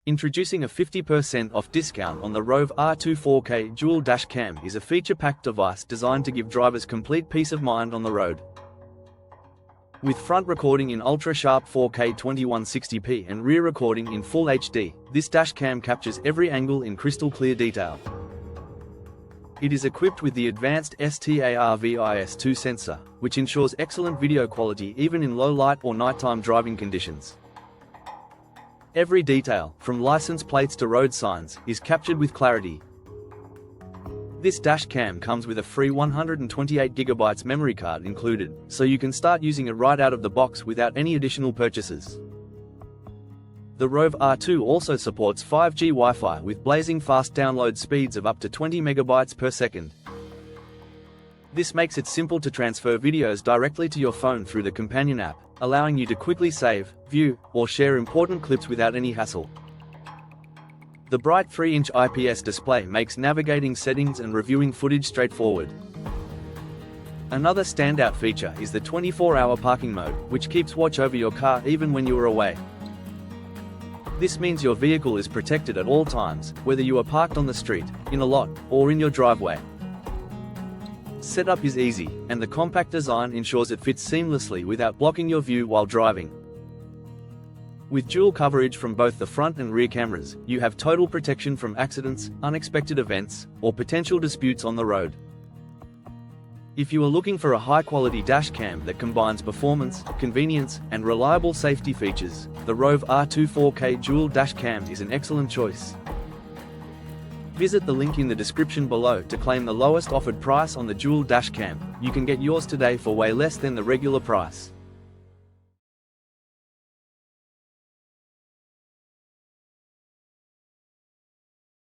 Introducing a 50% off discount on the ROVE R2-4K dual dash cam is a feature-packed device designed to give drivers complete peace of mind on the road. With front recording in ultra-sharp 4K 2160p and rear recording in Full HD, this dash cam captures every angle in crystal clear detail. It is equipped with the advanced STARVIS 2 sensor, which ensures excellent video quality even in low light or nighttime driving conditions. Every detail, from license plates to road signs, is captured with clarity. This dash cam comes with a free 128GB memory card included, so you can start using it right out of the box without any additional purchases. The ROVE R2 also supports 5G Wi-Fi with blazing fast download speeds of up to 20 megabytes per second. This makes it simple to transfer videos directly to your phone through the companion app, allowing you to quickly save, view, or share important clips without any hassle. The bright 3-inch IPS display makes navigating settings and reviewing footage straightforward. Another standout feature is the 24-hour parking mode, which keeps watch over your car even when you are away. This means your vehicle is protected at all times, whether you are parked on the street, in a lot, or in your driveway. Setup is easy, and the compact design ensures it fits seamlessly without blocking your view while driving. With dual coverage from both the front and rear cameras, you have total protection from accidents, unexpected events, or potential disputes on the road. If you are looking for a high-quality dash cam that combines performance, convenience, and reliable safety features, the ROVE R2-4K dual dash cam is an excellent choice. Visit the link in the description below to claim the lowest offered price on the dual dash cam. You can get yours today for way less than the regular price.